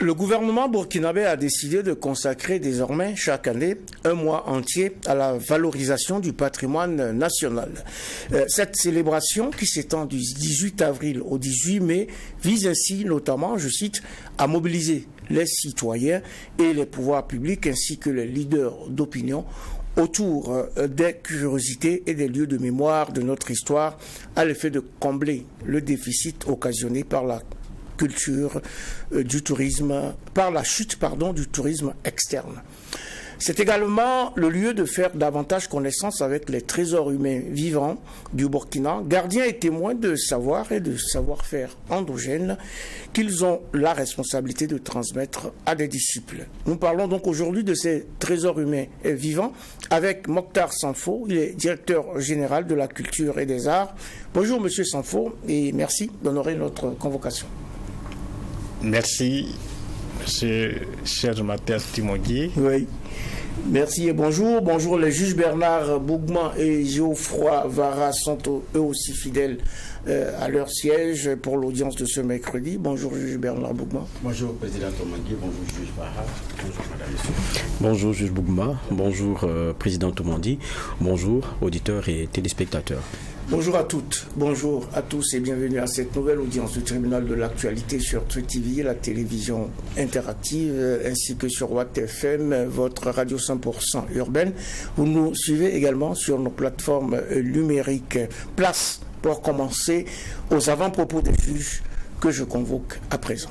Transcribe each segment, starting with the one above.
Le gouvernement burkinabé a décidé de consacrer désormais chaque année un mois entier à la valorisation du patrimoine national. Cette célébration, qui s'étend du 18 avril au 18 mai, vise ainsi notamment, je cite, à mobiliser les citoyens et les pouvoirs publics ainsi que les leaders d'opinion autour des curiosités et des lieux de mémoire de notre histoire à l'effet de combler le déficit occasionné par la culture du tourisme, par la chute du tourisme externe. C'est également le lieu de faire davantage connaissance avec les trésors humains vivants du Burkina, gardiens et témoins de savoir et de savoir-faire endogènes qu'ils ont la responsabilité de transmettre à des disciples. Nous parlons donc aujourd'hui de ces trésors humains vivants avec Mokhtar Sanfo, il est directeur général de la culture et des arts. Bonjour Monsieur Sanfo et merci d'honorer notre convocation. Merci, monsieur cher Mathias Timogui. Oui. Merci et bonjour. Bonjour, les juges Bernard Bougman et Geoffroy Vara sont eux aussi fidèles à leur siège pour l'audience de ce mercredi. Bonjour, juge Bernard Bougman. Bonjour, président Tomangui. Bonjour, juge Vara. Bonjour, madame, monsieur. Bonjour, juge Bougman. Bonjour, président Tomangui. Bonjour, auditeurs et téléspectateurs. Bonjour à toutes, bonjour à tous et bienvenue à cette nouvelle audience du tribunal de l'actualité sur Truth TV, la télévision interactive, ainsi que sur Watt FM, votre radio 100% urbaine. Vous nous suivez également sur nos plateformes numériques. Place pour commencer aux avant-propos des juges que je convoque à présent.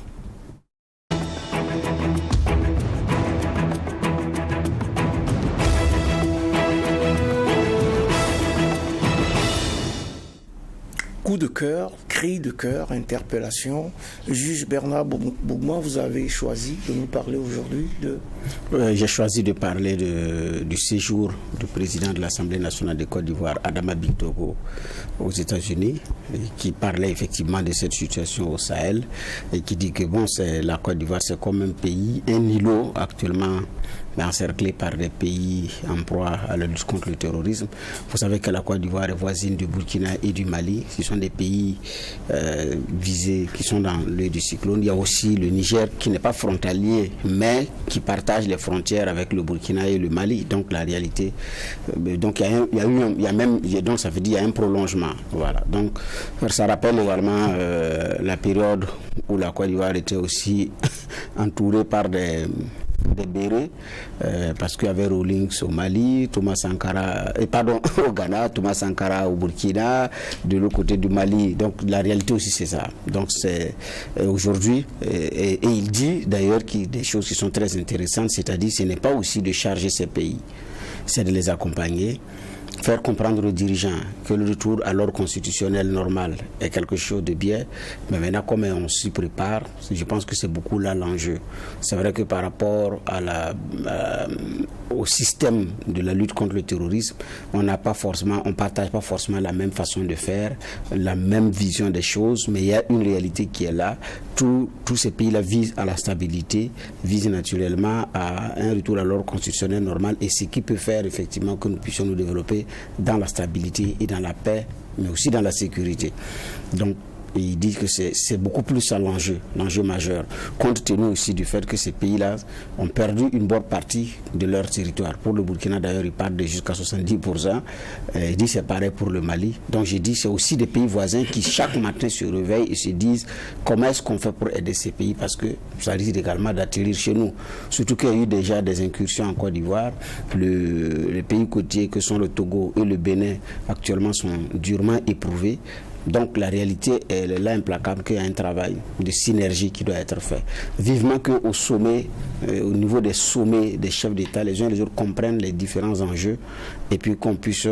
Coup de cœur, cri de cœur, interpellation. Juge Bernard Bougman, vous avez choisi de nous parler aujourd'hui de... J'ai choisi de parler du séjour du président de l'Assemblée nationale de Côte d'Ivoire, Adama Barrow, aux États-Unis, qui parlait effectivement de cette situation au Sahel et qui dit que bon, la Côte d'Ivoire, c'est comme un pays, un îlot actuellement encerclé par des pays en proie à la lutte contre le terrorisme. Vous savez que la Côte d'Ivoire est voisine du Burkina et du Mali. Ce sont des pays visés, qui sont dans l'œil du cyclone. Il y a aussi le Niger qui n'est pas frontalier, mais qui partage les frontières avec le Burkina et le Mali. Donc la réalité, donc donc ça veut dire qu'il y a un prolongement. Voilà. Donc ça rappelle également la période où la Côte d'Ivoire était aussi entourée par des bérets, parce qu'il y avait Rawlings au Mali, Thomas Sankara, au Ghana, Thomas Sankara au Burkina, de l'autre côté du Mali. Donc la réalité aussi c'est ça. Donc c'est aujourd'hui, et il dit d'ailleurs des choses qui sont très intéressantes, c'est-à-dire ce n'est pas aussi de charger ces pays, c'est de les accompagner, faire comprendre aux dirigeants que le retour à l'ordre constitutionnel normal est quelque chose de bien, mais maintenant comme on s'y prépare, je pense que c'est beaucoup là l'enjeu. C'est vrai que par rapport au système de la lutte contre le terrorisme, on partage pas forcément la même façon de faire, la même vision des choses, mais il y a une réalité qui est là. Tous ces pays-là visent à la stabilité, visent naturellement à un retour à l'ordre constitutionnel normal, et ce qui peut faire effectivement que nous puissions nous développer dans la stabilité et dans la paix, mais aussi dans la sécurité. Donc, il dit que c'est beaucoup plus ça l'enjeu majeur, compte tenu aussi du fait que ces pays-là ont perdu une bonne partie de leur territoire. Pour le Burkina, d'ailleurs, ils partent de jusqu'à 70%. Il dit c'est pareil pour le Mali. Donc, j'ai dit c'est aussi des pays voisins qui, chaque matin, se réveillent et se disent comment est-ce qu'on fait pour aider ces pays, parce que ça risque également d'atterrir chez nous. Surtout qu'il y a eu déjà des incursions en Côte d'Ivoire. Les pays côtiers que sont le Togo et le Bénin, actuellement, sont durement éprouvés. Donc la réalité, elle est là implacable, qu'il y a un travail de synergie qui doit être fait. Vivement qu'au sommet, au niveau des sommets des chefs d'État, les uns et les autres comprennent les différents enjeux et puis qu'on puisse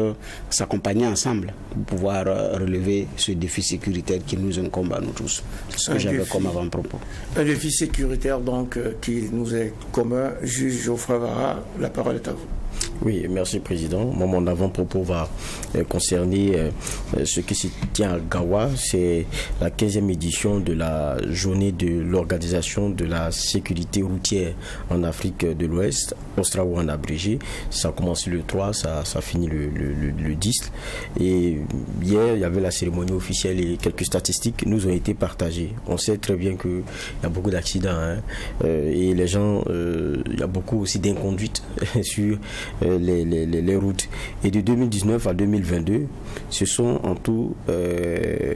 s'accompagner ensemble pour pouvoir relever ce défi sécuritaire qui nous incombe à nous tous. C'est ce que j'avais comme avant-propos. Un défi sécuritaire donc qui nous est commun. Juge Geoffroy Vara, la parole est à vous. Oui, merci Président. Moi, mon avant-propos va concerner ce qui se tient à Gawa. C'est la 15e édition de la journée de l'organisation de la sécurité routière en Afrique de l'Ouest, Ostrawa en abrégé. Ça a commencé le 3, ça finit le 10. Et hier, il y avait la cérémonie officielle et quelques statistiques nous ont été partagées. On sait très bien qu'il y a beaucoup d'accidents et les gens, il y a beaucoup aussi d'inconduite sur les routes. Et de 2019 à 2022, ce sont en tout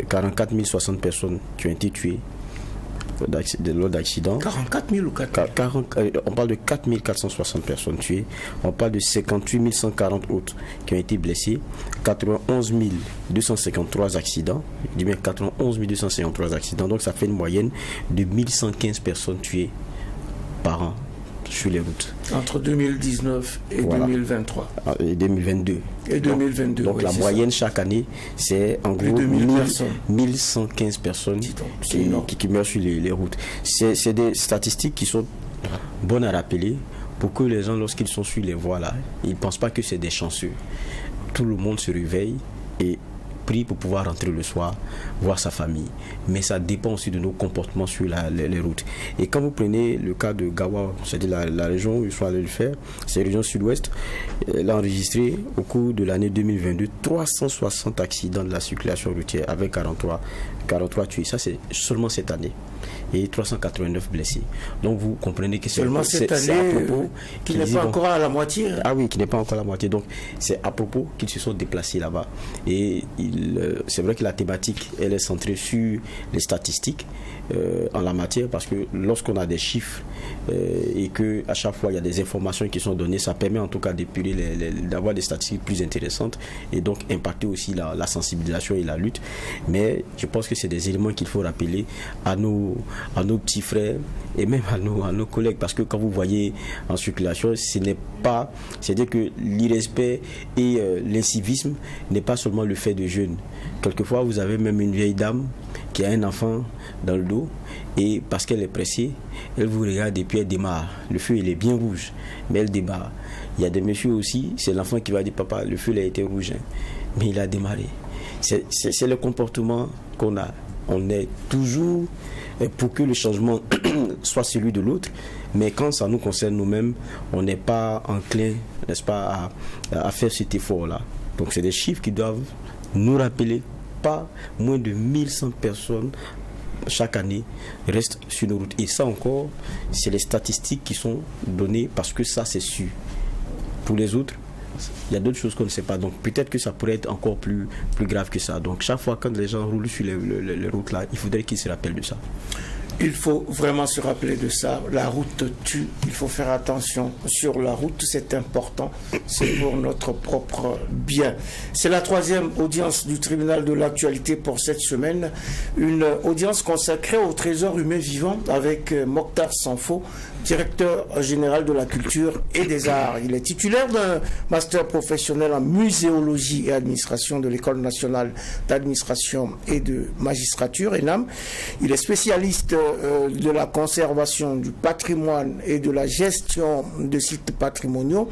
44 060 personnes qui ont été tuées lors d'accidents. 44 000 ou 4 000? On parle de 4 460 personnes tuées. On parle de 58 140 autres qui ont été blessés. 91 253 accidents. Je dis bien 91 253 accidents. Donc ça fait une moyenne de 1115 personnes tuées par an sur les routes. Entre 2019 et 2023. Et 2022. Et 2022. Donc la moyenne chaque année, c'est en gros 1115 personnes qui meurent sur les routes. C'est des statistiques qui sont bonnes à rappeler pour que les gens, lorsqu'ils sont sur les voies là, ils ne pensent pas que c'est des chanceux. Tout le monde se réveille et prie pour pouvoir rentrer le soir, voir sa famille. Mais ça dépend aussi de nos comportements sur les routes. Et quand vous prenez le cas de Gawa, c'est-à-dire la région où ils sont allés le faire, c'est la région sud-ouest, elle a enregistré au cours de l'année 2022 360 accidents de la circulation routière avec 43 tués. Ça, c'est seulement cette année. Et 389 blessés. Donc vous comprenez que c'est seulement cette année qui n'est pas encore à la moitié. Ah oui, qui n'est pas encore à la moitié. Donc c'est à propos qu'ils se sont déplacés là-bas. Et c'est vrai que la thématique, elle est centrée sur les statistiques en la matière, parce que lorsqu'on a des chiffres et que à chaque fois il y a des informations qui sont données, ça permet en tout cas d'épurer, d'avoir des statistiques plus intéressantes et donc impacter aussi la sensibilisation et la lutte. Mais je pense que c'est des éléments qu'il faut rappeler à nos petits frères et même à nos collègues, parce que quand vous voyez en circulation, ce n'est pas, c'est-à-dire que l'irrespect et l'incivisme n'est pas seulement le fait de jeunes. Quelquefois vous avez même une vieille dame qui a un enfant dans le dos et parce qu'elle est pressée, elle vous regarde et puis elle démarre. Le feu il est bien rouge, mais elle démarre. Il y a des messieurs aussi, c'est l'enfant qui va dire papa, le feu il a été rouge, mais il a démarré. C'est le comportement qu'on a. On est toujours pour que le changement soit celui de l'autre, mais quand ça nous concerne nous-mêmes, on n'est pas enclin, n'est-ce pas, à faire cet effort-là. Donc c'est des chiffres qui doivent nous rappeler, pas moins de 1100 personnes chaque année restent sur nos routes. Et ça encore, c'est les statistiques qui sont données parce que ça c'est sûr. Pour les autres, il y a d'autres choses qu'on ne sait pas. Donc peut-être que ça pourrait être encore plus grave que ça. Donc chaque fois quand les gens roulent sur les routes là, il faudrait qu'ils se rappellent de ça. Il faut vraiment se rappeler de ça. La route tue. Il faut faire attention sur la route. C'est important. C'est pour notre propre bien. C'est la 3e audience du tribunal de l'actualité pour cette semaine. Une audience consacrée au trésor humain vivant avec Mokhtar Sanfo, directeur général de la culture et des arts. Il est titulaire d'un master professionnel en muséologie et administration de l'École nationale d'administration et de magistrature, ENAM. Il est spécialiste de la conservation du patrimoine et de la gestion de sites patrimoniaux.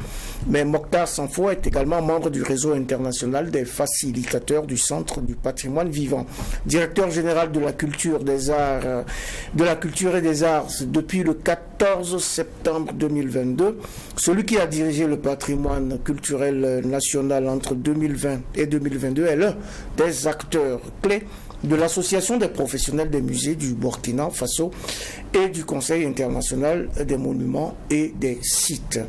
Mais Mokhtar Sanfo est également membre du réseau international des facilitateurs du Centre du patrimoine vivant. Directeur général de la culture, des arts, de la culture et des arts depuis le 14 septembre 2022, celui qui a dirigé le patrimoine culturel national entre 2020 et 2022 est l'un des acteurs clés de l'Association des professionnels des musées du Burkina Faso et du Conseil international des monuments et des sites.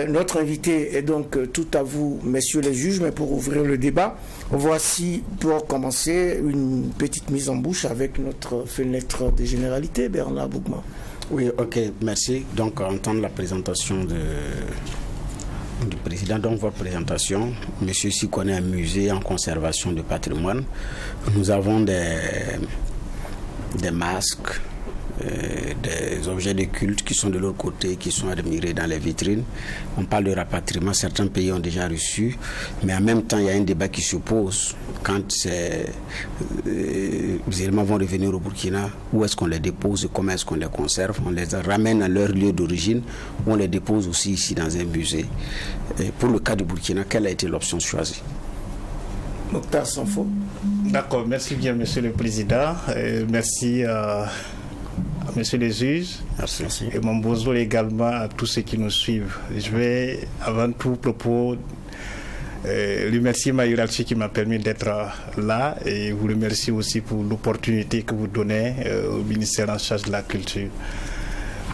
Notre invité est donc tout à vous, messieurs les juges, mais pour ouvrir le débat, voici pour commencer une petite mise en bouche avec notre fenêtre des généralités, Bernard Bougma. Oui, ok, merci. Donc, entendre la présentation du président. Donc, votre présentation, monsieur ici connaît un musée en conservation de patrimoine. Nous avons des masques, des objets de culte qui sont de l'autre côté, qui sont admirés dans les vitrines. On parle de rapatriement, certains pays ont déjà reçu, mais en même temps, il y a un débat qui se pose. Quand ces éléments vont revenir au Burkina, où est-ce qu'on les dépose et comment est-ce qu'on les conserve? On les ramène à leur lieu d'origine, ou on les dépose aussi ici dans un musée. Et pour le cas du Burkina, quelle a été l'option choisie? Mokhtar Sanfo. D'accord, merci bien, Monsieur le Président. Merci à Monsieur les juges. Merci. Et mon bonjour également à tous ceux qui nous suivent. Je vais avant tout remercier ma hiérarchie qui m'a permis d'être là et vous remercier aussi pour l'opportunité que vous donnez au ministère en charge de la culture.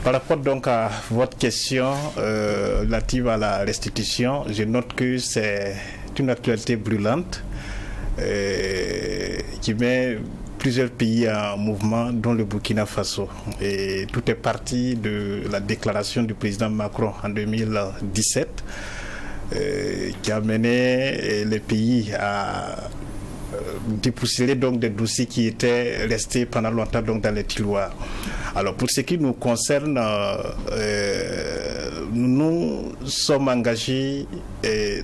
Par rapport donc à votre question relative à la restitution, je note que c'est une actualité brûlante qui met plusieurs pays en mouvement, dont le Burkina Faso. Et tout est parti de la déclaration du président Macron en 2017 qui a mené les pays à dépoussiérer donc des dossiers qui étaient restés pendant longtemps donc dans les tiroirs. Alors pour ce qui nous concerne, nous sommes engagés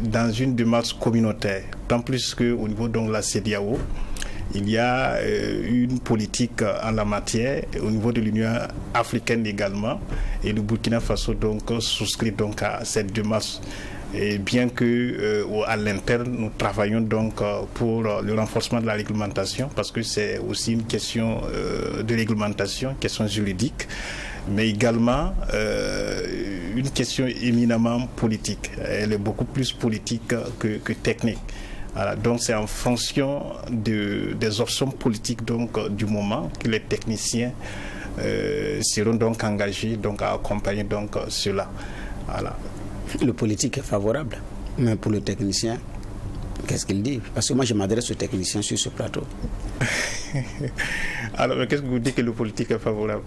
dans une démarche communautaire, tant plus qu'au niveau de la CEDEAO, il y a une politique en la matière au niveau de l'Union africaine également, et le Burkina Faso donc souscrit donc à cette démarche. Et bien que à l'interne, nous travaillons donc pour le renforcement de la réglementation, parce que c'est aussi une question de réglementation, question juridique, mais également une question éminemment politique. Elle est beaucoup plus politique que technique. Voilà, donc c'est en fonction des options politiques donc du moment que les techniciens seront donc engagés donc à accompagner donc cela. Voilà. Le politique est favorable, mais pour le technicien, qu'est-ce qu'il dit? Parce que moi, je m'adresse aux techniciens sur ce plateau. Alors, qu'est-ce que vous dites que le politique est favorable?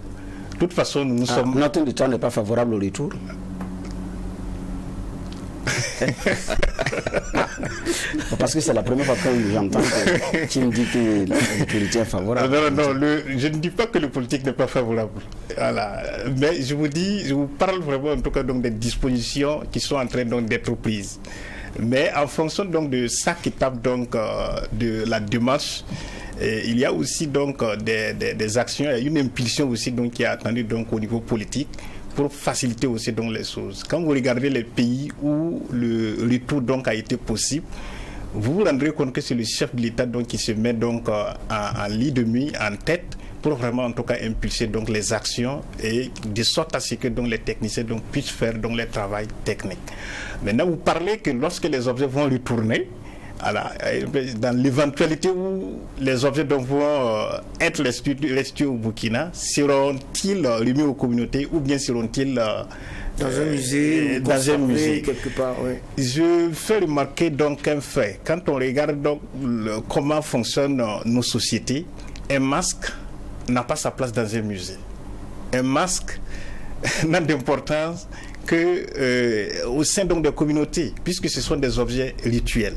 De toute façon, nous sommes... Notre temps n'est pas favorable au retour. Parce que c'est la première fois que j'entends qu'il me dit que le politique est favorable. Non, je ne dis pas que le politique n'est pas favorable. Voilà. Mais je vous parle vraiment en tout cas donc des dispositions qui sont en train donc d'être prises. Mais en fonction donc de chaque étape donc de la démarche, il y a aussi donc des actions, il y a une impulsion aussi donc qui est attendue donc au niveau politique, pour faciliter aussi donc les choses. Quand vous regardez les pays où le retour donc a été possible, vous vous rendrez compte que c'est le chef de l'État donc qui se met donc en ligne de mire, en tête, pour vraiment en tout cas impulser donc les actions et de sorte à ce que donc les techniciens donc puissent faire donc le travail technique. Maintenant, vous parlez que lorsque les objets vont retourner, alors, dans l'éventualité où les objets donc vont être restitués au Burkina, seront-ils remis aux communautés ou bien seront-ils dans un musée, quelque part, oui. Je fais remarquer donc un fait. Quand on regarde donc comment fonctionnent nos sociétés, un masque n'a pas sa place dans un musée. Un masque n'a d'importance que au sein donc des communautés, puisque ce sont des objets rituels.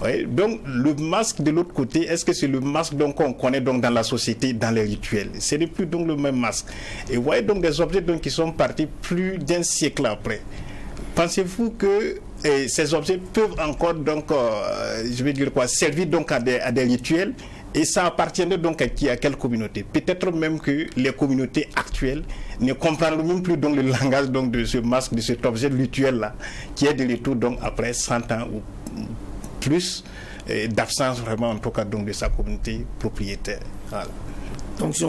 Oui, donc le masque de l'autre côté, est-ce que c'est le masque donc qu'on connaît donc dans la société, dans les rituels? Ce n'est plus donc le même masque. Et vous voyez donc des objets donc qui sont partis plus d'un siècle après. Pensez-vous que ces objets peuvent encore donc, je vais dire quoi, servir donc à des rituels? Et ça appartiendrait donc à quelle communauté? Peut-être même que les communautés actuelles ne comprendront même plus donc le langage donc de ce masque, de cet objet rituel là, qui est de retour donc après 100 ans ou plus d'absence vraiment en tout cas donc de sa communauté propriétaire. Voilà. Donc si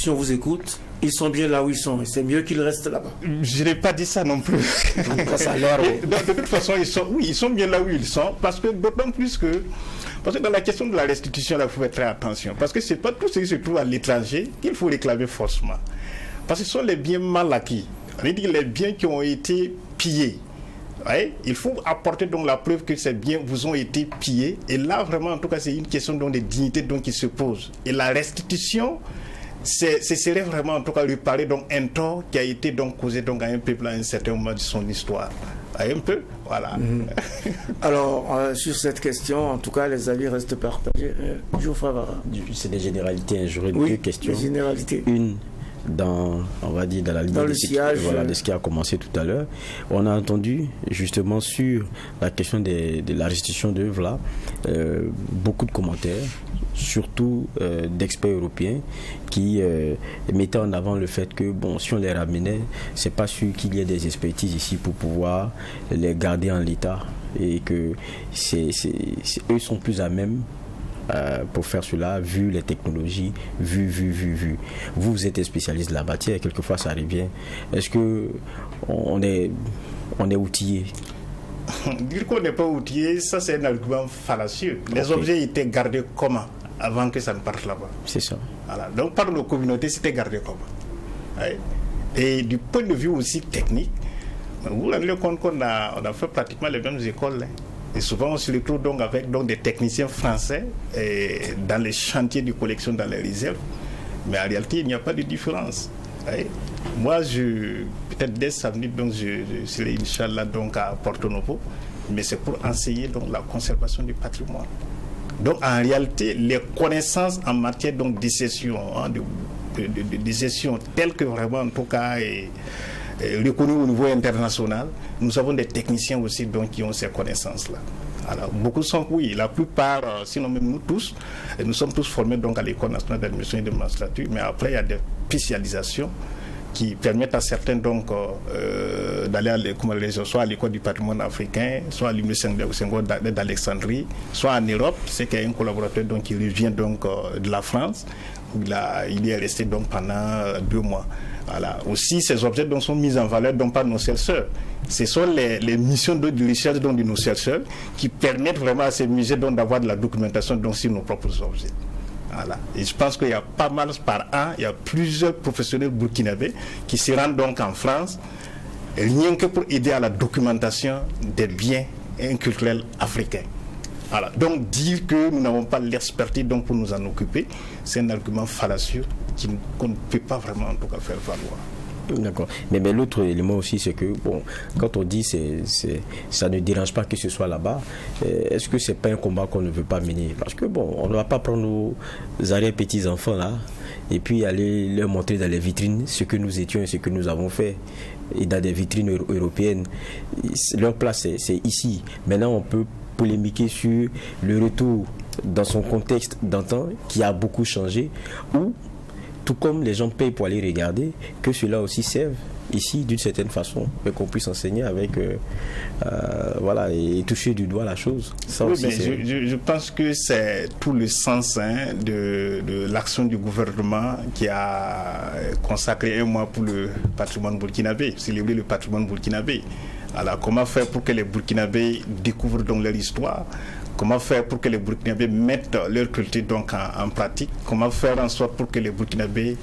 on vous écoute, ils sont bien là où ils sont et c'est mieux qu'ils restent là-bas. Je n'ai pas dit ça non plus. De toute façon, ils sont bien là où ils sont, parce que d'autant plus que dans la question de la restitution, il faut faire très attention, parce que c'est pas tout ce qui se trouve à l'étranger qu'il faut réclamer forcément, parce que ce sont les biens mal acquis, c'est-à-dire les biens qui ont été pillés. Ouais, il faut apporter donc la preuve que ces biens vous ont été pillés. Et là, vraiment, en tout cas, c'est une question donc de dignité donc qui se pose. Et la restitution, ce serait vraiment en tout cas réparer donc un tort qui a été donc causé donc à un peuple à un certain moment de son histoire. Un peu, voilà. Alors, sur cette question, en tout cas, les avis restent partagés. Geoffroy Vara. C'est des généralités. J'aurais deux questions. Des généralités. Une, on va dire, dans la ligne le sillage, de ce qui a commencé tout à l'heure. On a entendu justement sur la question de la restitution d'œuvres là, beaucoup de commentaires, surtout d'experts européens qui mettaient en avant le fait que bon, si on les ramenait, c'est pas sûr qu'il y ait des expertises ici pour pouvoir les garder en l'état, et que eux sont plus à même pour faire cela, vu les technologies, vu. Vous êtes spécialiste de la matière, quelquefois ça revient. Est-ce que on est outillé? Dire qu'on n'est pas outillé, ça c'est un argument fallacieux. Les objets étaient gardés comment avant que ça ne parte là-bas? C'est ça. Voilà. Donc par nos communautés, c'était gardé comment? Ouais. Et du point de vue aussi technique, vous vous rendez compte qu'on a fait pratiquement les mêmes écoles. Hein. Et souvent, on se retrouve donc avec des techniciens français dans les chantiers de collection, dans les réserves. Mais en réalité, il n'y a pas de différence. Ouais. Moi, peut-être dès samedi, donc je serai, Inch'Allah, donc à Porto Novo. Mais c'est pour enseigner donc, la conservation du patrimoine. Donc, en réalité, les connaissances en matière donc, de gestion, de gestion telles que vraiment, en tout cas, reconnues au niveau international, nous avons des techniciens aussi donc, qui ont ces connaissances-là. Alors, beaucoup sont, oui, la plupart, sinon même nous tous, nous sommes tous formés donc, à l'École nationale d'administration et de magistrature, mais après, il y a des spécialisations qui permettent à certains donc d'aller soit à l'école du patrimoine africain, soit à l'université d'Alexandrie, soit en Europe. C'est qu'il y a un collaborateur donc, qui revient donc, de la France, où il est resté donc, pendant 2 mois. Voilà. Aussi, ces objets donc, sont mis en valeur donc, par nos chercheurs. Ce sont les missions de recherche donc, de nos chercheurs qui permettent vraiment à ces musées donc, d'avoir de la documentation donc, sur nos propres objets. Voilà. Et je pense qu'il y a pas mal par an, il y a plusieurs professionnels burkinabés qui se rendent donc en France, rien que pour aider à la documentation des biens culturels africains. Voilà. Donc dire que nous n'avons pas l'expertise donc, pour nous en occuper, c'est un argument fallacieux qu'on ne peut pas vraiment en tout cas faire valoir. D'accord. Mais l'autre élément aussi, c'est que, bon, quand on dit ça ne dérange pas que ce soit là-bas, est-ce que c'est pas un combat qu'on ne veut pas mener? Parce que, bon, on ne va pas prendre nos arrière-petits-enfants là et puis aller leur montrer dans les vitrines ce que nous étions et ce que nous avons fait. Et dans des vitrines européennes, leur place, c'est ici. Maintenant, on peut polémiquer sur le retour dans son contexte d'antan qui a beaucoup changé, ou tout comme les gens payent pour aller regarder, que cela aussi serve ici d'une certaine façon, et qu'on puisse enseigner avec voilà, et toucher du doigt la chose. Ça oui, aussi, mais je pense que c'est tout le sens de l'action du gouvernement qui a consacré 1 mois pour le patrimoine burkinabé, célébrer le patrimoine burkinabé. Alors, comment faire pour que les Burkinabés découvrent donc leur histoire? Comment faire pour que les Burkinabés mettent leur culture donc en pratique? Comment faire en sorte pour que les Burkinabés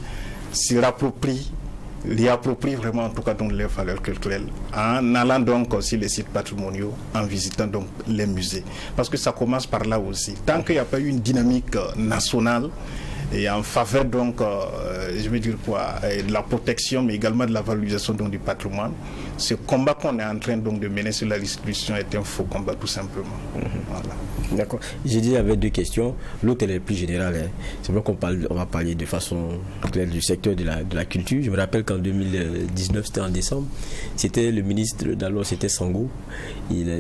s'y réapproprient vraiment en tout cas donc leurs valeurs culturelles, en allant donc aussi les sites patrimoniaux, en visitant donc les musées? Parce que ça commence par là aussi. Tant qu'il n'y a pas eu une dynamique nationale et en faveur donc, je veux dire quoi, de la protection, mais également de la valorisation donc, du patrimoine, ce combat qu'on est en train donc, de mener sur la restitution est un faux combat tout simplement. Voilà. D'accord. J'ai dit avec 2 questions. L'autre elle est plus générale. Hein. C'est vrai on va parler de façon claire du secteur de la culture. Je me rappelle qu'en 2019, c'était en décembre, c'était le ministre d'alors, c'était Sango.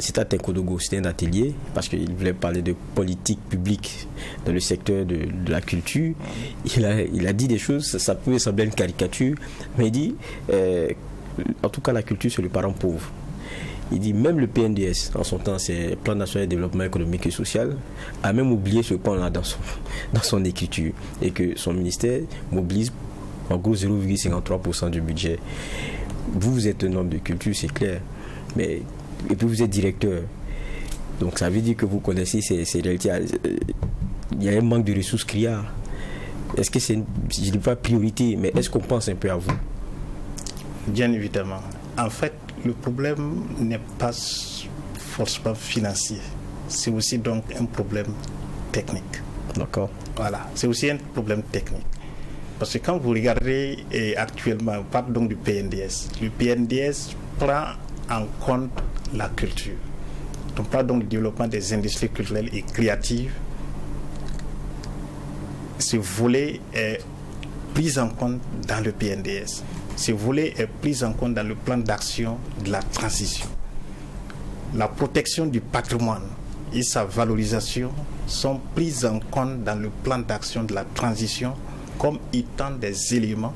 C'était à Tenkodogo, c'était un atelier parce qu'il voulait parler de politique publique dans le secteur de la culture. Il a dit des choses, ça pouvait sembler une caricature, mais il dit en tout cas la culture c'est le parent pauvre. Il dit même le PNDS, en son temps, c'est Plan national de développement économique et social, a même oublié ce point-là dans son écriture, et que son ministère mobilise en gros 0,53% du budget. Vous êtes un homme de culture, c'est clair, mais et puis vous êtes directeur, donc ça veut dire que vous connaissez ces réalités. Il y a un manque de ressources criards. Est-ce que c'est, je ne dis pas priorité, mais est-ce qu'on pense un peu à vous? Bien évidemment. En fait, le problème n'est pas forcément financier. C'est aussi donc un problème technique. D'accord. Voilà, c'est aussi un problème technique. Parce que quand vous regardez actuellement, on parle donc du PNDS. Le PNDS prend en compte la culture. On parle donc du développement des industries culturelles et créatives. Ce volet est pris en compte dans le PNDS. Ce volet est pris en compte dans le plan d'action de la transition. La protection du patrimoine et sa valorisation sont prises en compte dans le plan d'action de la transition comme étant des éléments,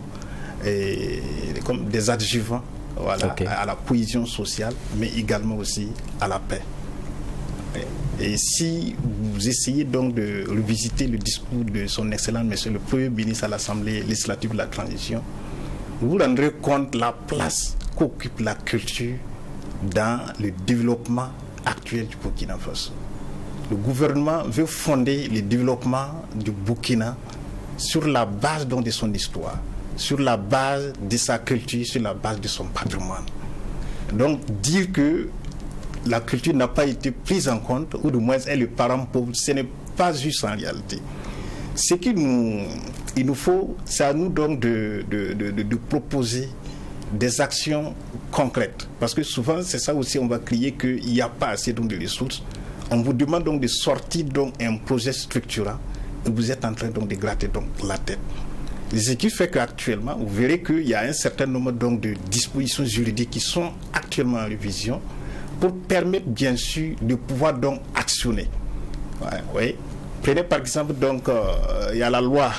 comme des adjuvants à la cohésion sociale, mais également aussi à la paix. Et si vous essayez donc de revisiter le discours de son Excellence Monsieur le Premier ministre à l'Assemblée législative de la transition, vous vous rendrez compte de la place qu'occupe la culture dans le développement actuel du Burkina Faso. Le gouvernement veut fonder le développement du Burkina sur la base donc de son histoire, sur la base de sa culture, sur la base de son patrimoine. Donc dire que la culture n'a pas été prise en compte, ou du moins est le parent pauvre, ce n'est pas juste en réalité. Ce qu'il nous faut, c'est à nous donc de proposer des actions concrètes. Parce que souvent, c'est ça aussi, on va crier qu'il n'y a pas assez donc, de ressources. On vous demande donc de sortir donc un projet structurant et vous êtes en train donc de gratter donc la tête. Ce qui fait qu'actuellement, vous verrez qu'il y a un certain nombre donc de dispositions juridiques qui sont actuellement en révision pour permettre bien sûr de pouvoir donc actionner. Oui. Prenez par exemple donc il y a la loi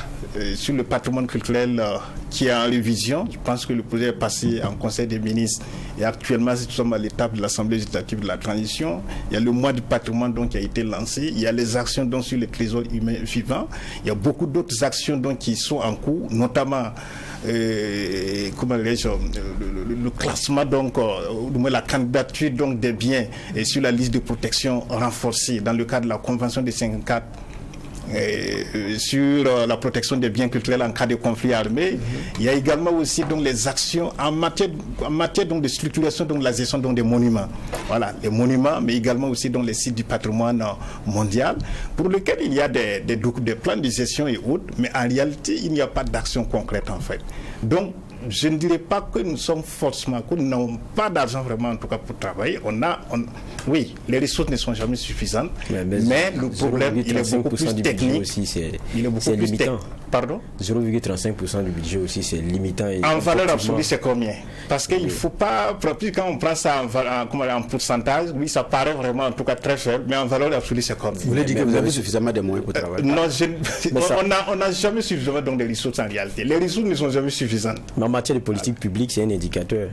sur le patrimoine culturel qui est en révision. Je pense que le projet est passé en Conseil des ministres et actuellement nous sommes à l'étape de l'Assemblée législative de la transition. Il y a le mois du patrimoine donc qui a été lancé. Il y a les actions donc sur les trésors humains vivants. Il y a beaucoup d'autres actions donc qui sont en cours, notamment le classement donc la candidature donc des biens et sur la liste de protection renforcée dans le cadre de la Convention de 54 sur la protection des biens culturels en cas de conflit armé. Il y a également aussi donc les actions en matière donc de structuration donc la gestion donc des monuments. Voilà, les monuments, mais également aussi donc les sites du patrimoine mondial, pour lesquels il y a des plans de gestion et autres, mais en réalité il n'y a pas d'action concrète en fait. Donc je ne dirais pas que nous sommes forcément, que nous n'avons pas d'argent vraiment en tout cas pour travailler. Oui, les ressources ne sont jamais suffisantes, mais le problème il est beaucoup plus technique. Il est beaucoup plus technique. Pardon ? 0,35% du budget aussi, c'est limitant. En valeur absolue, c'est combien ? Parce qu'il ne faut pas, quand on prend ça en pourcentage, oui, ça paraît vraiment en tout cas très faible, mais en valeur absolue, c'est combien ? Vous voulez dire que vous avez suffisamment de moyens pour travailler ? Non, on n'a jamais suffisamment donc, de ressources en réalité. Les ressources ne sont jamais suffisantes. Mais en matière de politique publique, c'est un indicateur.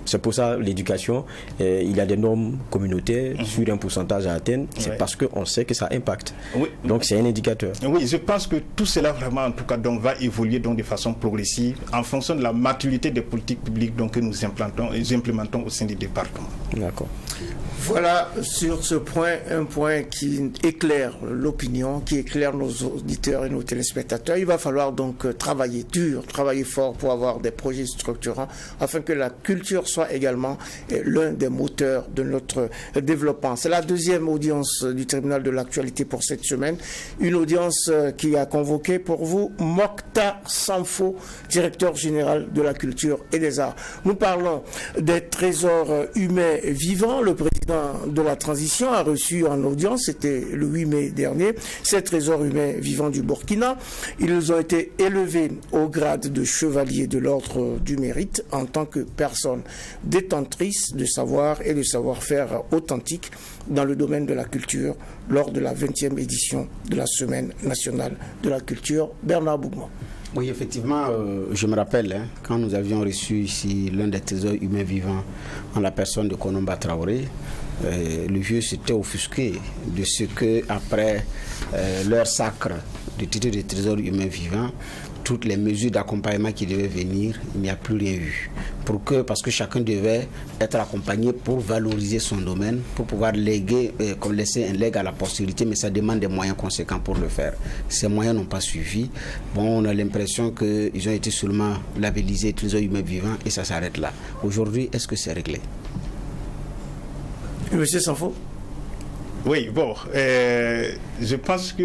C'est pour ça l'éducation, il y a des normes communautaires sur un pourcentage à atteindre. C'est parce qu'on sait que ça impacte. Oui. Donc c'est un indicateur. Oui, je pense que tout cela vraiment en tout cas donc, va évoluer donc, de façon progressive en fonction de la maturité des politiques publiques donc, que nous implémentons au sein du département. D'accord. Voilà sur ce point, un point qui éclaire l'opinion, qui éclaire nos auditeurs et nos téléspectateurs. Il va falloir donc travailler dur, travailler fort pour avoir des projets structurants afin que la culture soit également l'un des moteurs de notre développement. C'est la deuxième audience du tribunal de l'actualité pour cette semaine. Une audience qui a convoqué pour vous Mokhtar Sanfo, directeur général de la culture et des arts. Nous parlons des trésors humains vivants. Le président de la transition a reçu en audience, c'était le 8 mai dernier, ces trésors humains vivants du Burkina. Ils ont été élevés au grade de chevalier de l'ordre du mérite en tant que personnes détentrices de savoir et de savoir-faire authentique dans le domaine de la culture lors de la 20e édition de la Semaine nationale de la culture. Bernard Bougman. Oui, effectivement, je me rappelle quand nous avions reçu ici l'un des trésors humains vivants en la personne de Konomba Traoré, le vieux s'était offusqué de ce que après leur sacre de titre de trésor humain vivant, toutes les mesures d'accompagnement qui devaient venir, il n'y a plus rien eu. Parce que chacun devait être accompagné pour valoriser son domaine, pour pouvoir laisser un legs à la postérité, mais ça demande des moyens conséquents pour le faire. Ces moyens n'ont pas suivi. Bon, on a l'impression qu'ils ont été seulement labellisés trésors humains vivants et ça s'arrête là. Aujourd'hui, est-ce que c'est réglé ? Monsieur Sanfo ? Oui, bon, je pense que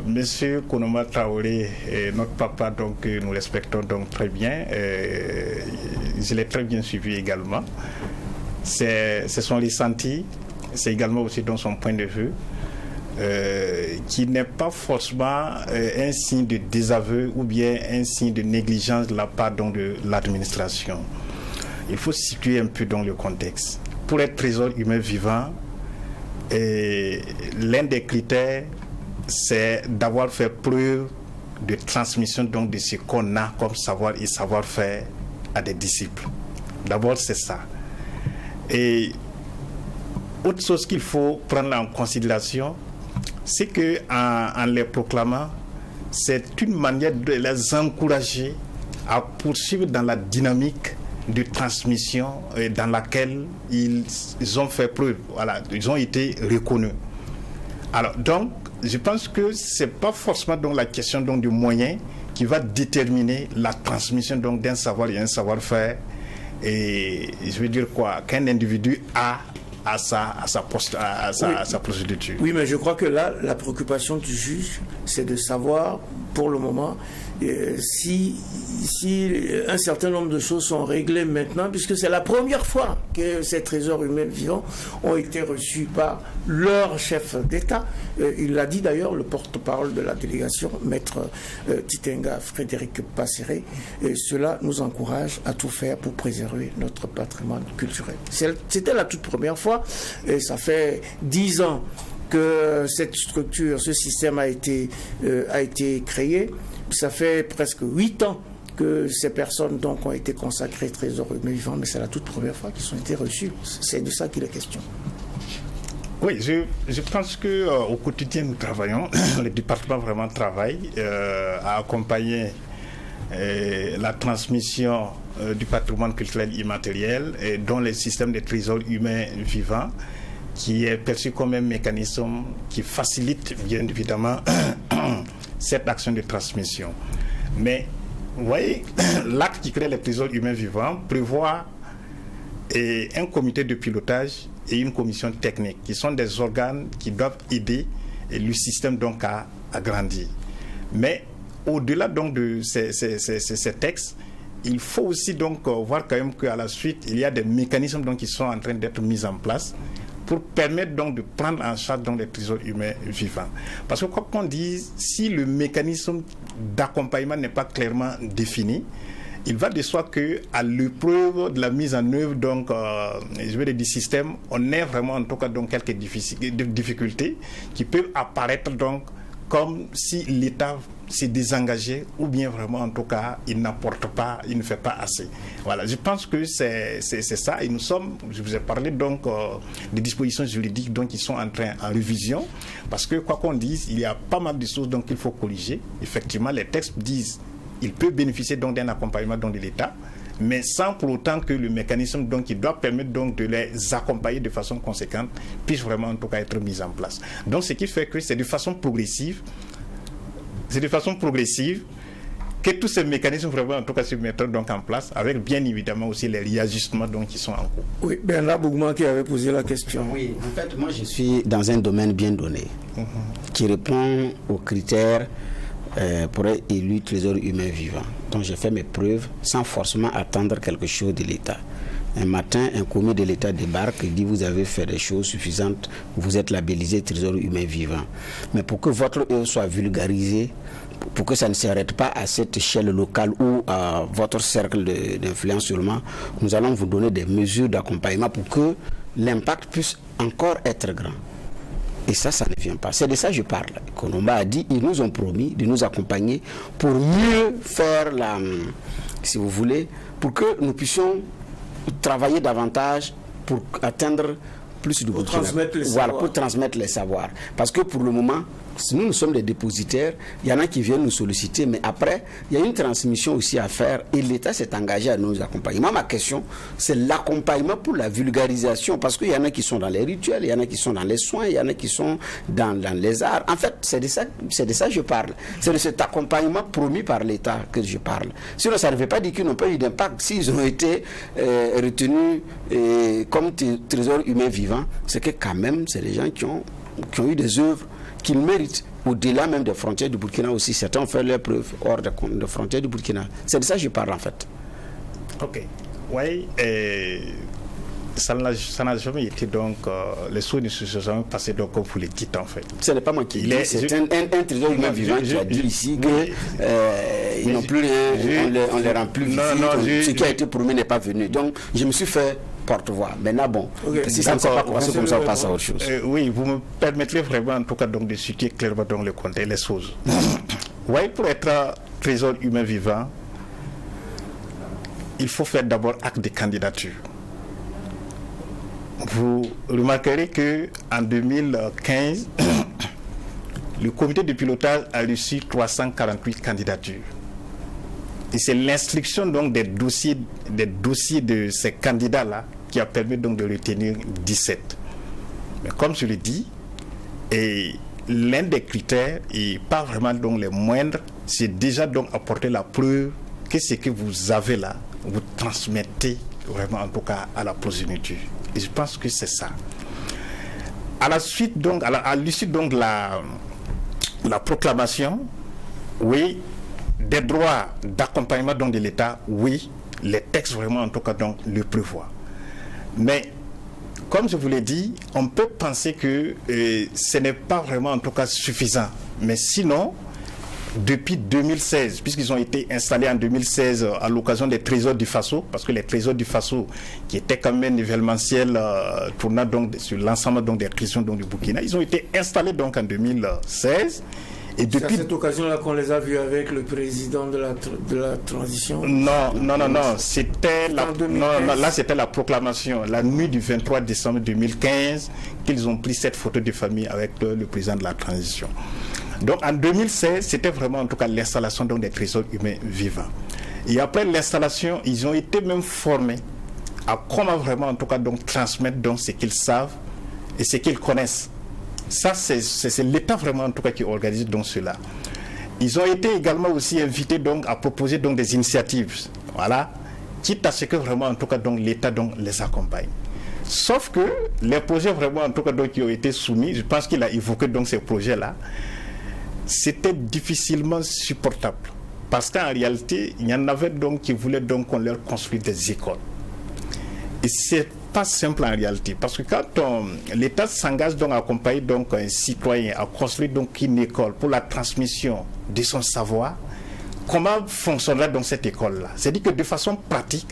M. Konomba Traoré est notre papa, donc nous respectons donc très bien. Je l'ai très bien suivi également. C'est son ressenti, c'est également aussi dans son point de vue. qui n'est pas forcément un signe de désaveu ou bien un signe de négligence de la part donc, de l'administration. Il faut situer un peu dans le contexte. Pour être trésor humain vivant, l'un des critères, c'est d'avoir fait preuve de transmission donc, de ce qu'on a comme savoir et savoir-faire à des disciples. D'abord, c'est ça. Et autre chose qu'il faut prendre en considération, c'est qu'en les proclamant, c'est une manière de les encourager à poursuivre dans la dynamique de transmission dans laquelle ils ont fait preuve. Voilà, ils ont été reconnus. Alors, donc, je pense que ce n'est pas forcément donc, la question donc, du moyen qui va déterminer la transmission donc, d'un savoir et un savoir-faire. Et je veux dire quoi, qu'un individu a à sa procédure. Oui, mais je crois que là, la préoccupation du juge, c'est de savoir, pour le moment, si un certain nombre de choses sont réglées maintenant, puisque c'est la première fois que ces trésors humains vivants ont été reçus par leur chef d'État. Il l'a dit d'ailleurs, le porte-parole de la délégation, maître Titenga Frédéric Passéré. Et cela nous encourage à tout faire pour préserver notre patrimoine culturel. C'était la toute première fois, et ça fait 10 ans que cette structure, ce système a été créé. Ça fait presque 8 ans que ces personnes donc, ont été consacrées trésors humains vivants, mais c'est la toute première fois qu'ils ont été reçus. C'est de ça qu'il est question. Oui, je pense qu'au quotidien, nous travaillons, le département vraiment travaille à accompagner la transmission du patrimoine culturel immatériel, dont le système des trésors humains vivants, qui est perçu comme un mécanisme qui facilite bien évidemment cette action de transmission. Mais, vous voyez, l'acte qui crée les trésors humains vivants prévoit un comité de pilotage et une commission technique, qui sont des organes qui doivent aider le système donc à grandir. Mais, au-delà donc de ces textes, il faut aussi donc voir quand même qu'à la suite, il y a des mécanismes donc qui sont en train d'être mis en place pour permettre donc de prendre en charge donc les trésors humains vivants. Parce que quoi qu'on dise, si le mécanisme d'accompagnement n'est pas clairement défini, il va de soi qu'à l'épreuve de la mise en œuvre donc, du système, on est vraiment en tout cas donc quelques difficultés qui peuvent apparaître donc comme si l'État s'est désengagé ou bien vraiment en tout cas il n'apporte pas, il ne fait pas assez. Voilà, je pense que c'est ça et nous sommes, je vous ai parlé donc des dispositions juridiques donc qui sont en révision parce que quoi qu'on dise, il y a pas mal de choses donc qu'il faut corriger. Effectivement, les textes disent il peut bénéficier donc d'un accompagnement donc de l'État, mais sans pour autant que le mécanisme donc qui doit permettre donc de les accompagner de façon conséquente puisse vraiment en tout cas être mis en place. Donc ce qui fait que c'est de façon progressive que tous ces mécanismes vraiment en tout cas se mettront donc en place avec bien évidemment aussi les réajustements donc qui sont en cours. Oui, Bernard Bougman qui avait posé la question. Oui, en fait moi je suis dans un domaine bien donné qui répond aux critères pour être élu trésor humain vivant. Donc j'ai fait mes preuves sans forcément attendre quelque chose de l'État. Un matin, un commis de l'État débarque et dit vous avez fait des choses suffisantes, vous êtes labellisé trésor humain vivant. Mais pour que votre œuvre soit vulgarisée, pour que ça ne s'arrête pas à cette échelle locale ou à votre cercle d'influence seulement, nous allons vous donner des mesures d'accompagnement pour que l'impact puisse encore être grand. Et ça ne vient pas. C'est de ça que je parle. Konomba a dit, ils nous ont promis de nous accompagner pour mieux faire si vous voulez, pour que nous puissions travailler davantage pour atteindre plus de pour transmettre les savoirs. Parce que pour le moment, nous sommes des dépositaires, il y en a qui viennent nous solliciter, mais après, il y a une transmission aussi à faire et l'État s'est engagé à nous accompagner. Moi, ma question, c'est l'accompagnement pour la vulgarisation, parce qu'il y en a qui sont dans les rituels, il y en a qui sont dans les soins, il y en a qui sont dans les arts. En fait, c'est de ça que je parle. C'est de cet accompagnement promis par l'État que je parle. Sinon, ça ne veut pas dire qu'ils n'ont pas eu d'impact. S'ils ont été retenus comme trésors humains vivants, c'est que quand même, c'est des gens qui ont eu des œuvres qu'ils méritent, au-delà même des frontières du Burkina aussi. Certains ont fait leurs preuves hors des frontières du Burkina. C'est de ça que je parle en fait. Ok. Oui, ça n'a jamais été donc les choses ne se sont jamais passées donc comme vous le dites en fait. Ce n'est pas moi qui dis, c'est un trésor humain vivant qui a dit ici qu'ils n'ont plus rien, on les rend plus visibles, ce qui a été promis n'est pas venu. Donc je me suis fait porte-voix. Maintenant bon, si ça ne s'est pas passé comme ça, on passe à autre chose. Oui, vous me permettrez vraiment en tout cas donc de situer clairement dans le contexte les choses. Oui, pour être trésor humain vivant, il faut faire d'abord acte de candidature. Vous remarquerez qu'en 2015, le comité de pilotage a reçu 348 candidatures. Et c'est l'instruction donc des dossiers de ces candidats-là qui a permis donc de retenir 17. Mais comme je l'ai dit, et l'un des critères, et pas vraiment donc les moindres, c'est déjà donc apporter la preuve que ce que vous avez là, vous transmettez vraiment en tout cas à la progéniture. Et je pense que c'est ça. À la suite donc, à l'issue donc de la proclamation, oui, des droits d'accompagnement donc de l'État, oui, les textes vraiment en tout cas donc le prévoient. Mais comme je vous l'ai dit, on peut penser que ce n'est pas vraiment en tout cas suffisant. Mais sinon, depuis 2016, puisqu'ils ont été installés en 2016 à l'occasion des trésors du Faso, parce que les trésors du Faso, qui étaient quand même événementiels, tournant donc sur l'ensemble donc des trésors donc du Burkina, ils ont été installés donc en 2016. Et depuis... C'est à cette occasion-là qu'on les a vus avec le président de la transition. Non, c'était là c'était la proclamation, la nuit du 23 décembre 2015, qu'ils ont pris cette photo de famille avec le président de la transition. Donc en 2016, c'était vraiment en tout cas l'installation donc des trésors humains vivants. Et après l'installation, ils ont été même formés à comment vraiment en tout cas donc transmettre donc ce qu'ils savent et ce qu'ils connaissent. Ça, c'est l'État vraiment en tout cas qui organise donc cela. Ils ont été également aussi invités donc à proposer donc des initiatives, voilà, quitte à ce que vraiment en tout cas donc l'État donc les accompagne. Sauf que les projets vraiment en tout cas donc qui ont été soumis, je pense qu'il a évoqué donc ces projets-là, c'était difficilement supportable. Parce qu'en réalité, il y en avait donc qui voulaient donc qu'on leur construise des écoles. Et c'est pas simple en réalité, parce que quand l'État s'engage donc à accompagner donc un citoyen à construire donc une école pour la transmission de son savoir, comment fonctionnera donc cette école-là? C'est-à-dire que de façon pratique,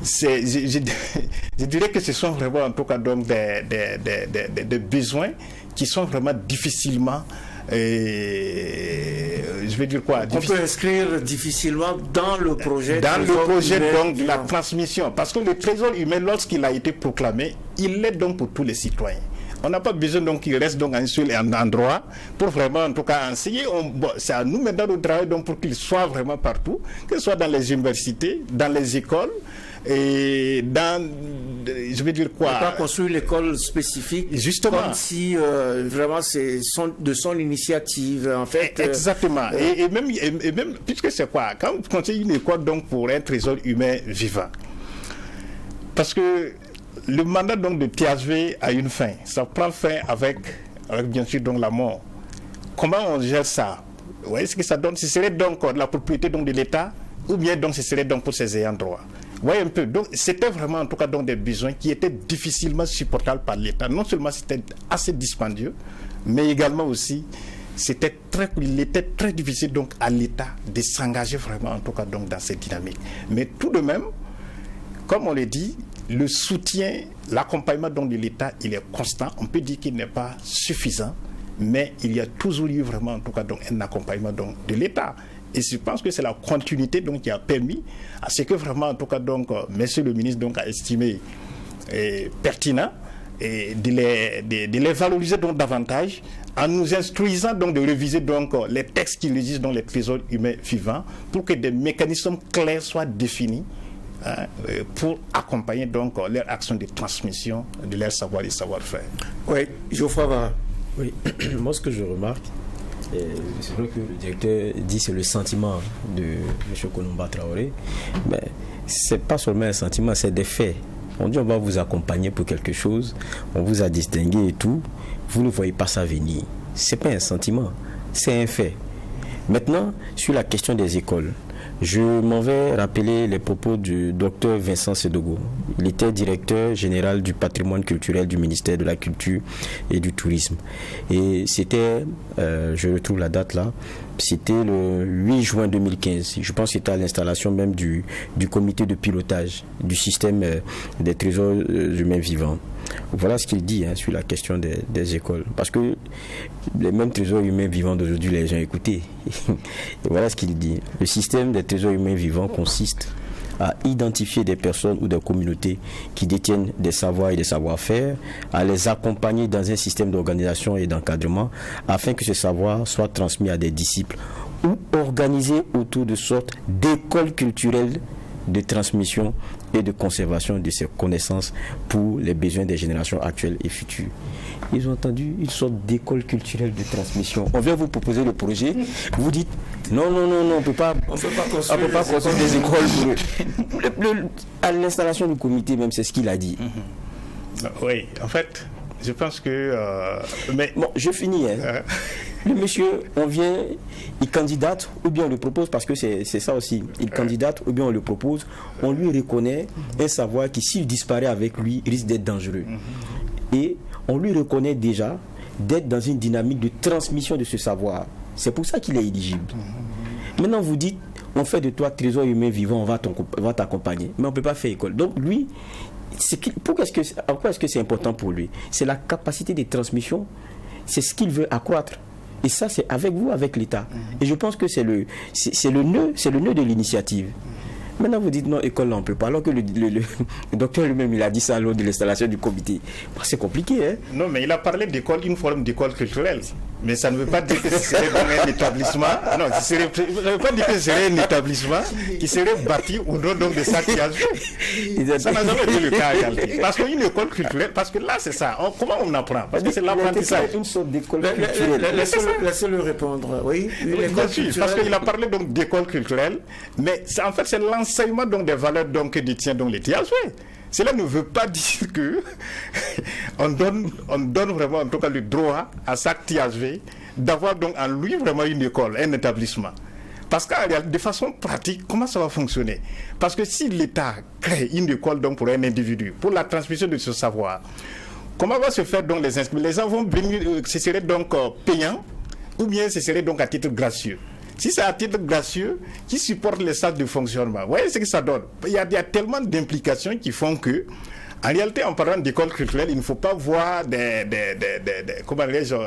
je dirais que ce sont vraiment en tout cas donc des besoins qui sont vraiment difficilement je vais dire quoi? On peut inscrire difficilement dans le projet. Dans le projet donc de la transmission. Parce que le trésor humain, lorsqu'il a été proclamé, il l'est donc pour tous les citoyens. On n'a pas besoin donc qu'il reste donc à un seul endroit pour vraiment en tout cas enseigner. C'est à nous maintenant de travailler donc pour qu'il soit vraiment partout, que ce soit dans les universités, dans les écoles, et dans, je vais dire quoi, on pas construire l'école spécifique, justement, comme si vraiment c'est de son initiative en fait. Exactement. Et même puisque c'est quoi, quand vous construisez une école donc pour un trésor humain vivant, parce que le mandat donc de THV a une fin, ça prend fin avec bien sûr donc la mort. Comment on gère ça? Vous voyez ce que ça donne? Ce serait donc la propriété donc de l'État, ou bien donc ce serait donc pour ses ayants droit. Vous voyez un peu, donc c'était vraiment en tout cas donc des besoins qui étaient difficilement supportables par l'État. Non seulement c'était assez dispendieux, mais également aussi il était très difficile donc à l'État de s'engager vraiment en tout cas donc dans cette dynamique. Mais tout de même, comme on l'a dit, le soutien, l'accompagnement donc de l'État, il est constant. On peut dire qu'il n'est pas suffisant, mais il y a toujours eu vraiment en tout cas donc un accompagnement donc de l'État. Et je pense que c'est la continuité donc qui a permis à ce que vraiment en tout cas donc monsieur le ministre donc a estimé pertinent et de les valoriser donc davantage en nous instruisant donc de réviser donc les textes qui régissent dans les trésors humains vivants pour que des mécanismes clairs soient définis pour accompagner donc leur action de transmission de leur savoir et savoir-faire. Oui, Geoffroy Vara. Oui, moi ce que je remarque, c'est vrai que le directeur dit c'est le sentiment de M. Kolomba Traoré, mais c'est pas seulement un sentiment, c'est des faits. On dit on va vous accompagner pour quelque chose, on vous a distingué et tout, vous ne voyez pas ça venir. C'est pas un sentiment, c'est un fait. Maintenant, sur la question des écoles, Je m'en vais rappeler les propos du docteur Vincent Sedogo. Il était directeur général du patrimoine culturel du ministère de la Culture et du Tourisme. Et c'était, je retrouve la date là, c'était le 8 juin 2015. Je pense que c'était à l'installation même du comité de pilotage du système des trésors humains vivants. Voilà ce qu'il dit sur la question des écoles. Parce que les mêmes trésors humains vivants d'aujourd'hui, les gens écoutaient. Voilà ce qu'il dit. Le système des trésors humains vivants consiste à identifier des personnes ou des communautés qui détiennent des savoirs et des savoir-faire, à les accompagner dans un système d'organisation et d'encadrement afin que ce savoir soit transmis à des disciples ou organisé autour de sortes d'écoles culturelles de transmission et de conservation de ces connaissances pour les besoins des générations actuelles et futures. Ils ont entendu une sorte d'école culturelle de transmission. On vient vous proposer le projet, vous dites non, on ne peut pas construire des écoles pour eux. À l'installation du comité même, c'est ce qu'il a dit. Oui, en fait, je pense que... mais... Bon, je finis. Le monsieur, on vient, il candidate, ou bien on le propose, parce que c'est ça aussi. Il candidate, ou bien on le propose. On lui reconnaît un savoir qui, s'il disparaît avec lui, risque d'être dangereux. Et on lui reconnaît déjà d'être dans une dynamique de transmission de ce savoir. C'est pour ça qu'il est éligible. Maintenant, vous dites, on fait de toi trésor humain vivant, on va t'accompagner. Mais on ne peut pas faire école. Donc, lui... Pourquoi est-ce que c'est important pour lui? C'est la capacité de transmission, c'est ce qu'il veut accroître. Et ça, c'est avec vous, avec l'État. Et je pense que c'est le nœud de l'initiative. Maintenant, vous dites non, école, là, on ne peut pas. Alors que le docteur lui-même, il a dit ça lors de l'installation du comité. C'est compliqué, hein? Non, mais il a parlé d'école, une forme d'école culturelle. Mais ça ne veut pas dire que ce serait dans un établissement. Non, ça ne veut pas dire que ce serait un établissement qui serait bâti au nom donc de ça qui a joué. Ça n'a jamais été le cas en réalité. Parce qu'une école culturelle, parce que là, c'est ça. Comment on apprend? Parce que c'est l'apprentissage. Une sorte d'école culturelle. Laissez-le répondre. Oui, parce qu'il a parlé donc d'école culturelle, mais en fait, c'est l'enseignement donc des valeurs donc que détient donc les THV. Cela ne veut pas dire que on donne vraiment en tout cas le droit à chaque THV d'avoir donc en lui vraiment une école, un établissement. Parce que de façon pratique, comment ça va fonctionner? Parce que si l'État crée une école donc pour un individu, pour la transmission de ce savoir, comment va se faire donc les inscriptions? Les gens vont venir, ce serait donc payant ou bien ce serait donc à titre gracieux? Si c'est à titre gracieux, qui supporte les salles de fonctionnement? Vous voyez ce que ça donne? Il y a tellement d'implications qui font que, en réalité, en parlant d'école culturelle, il ne faut pas voir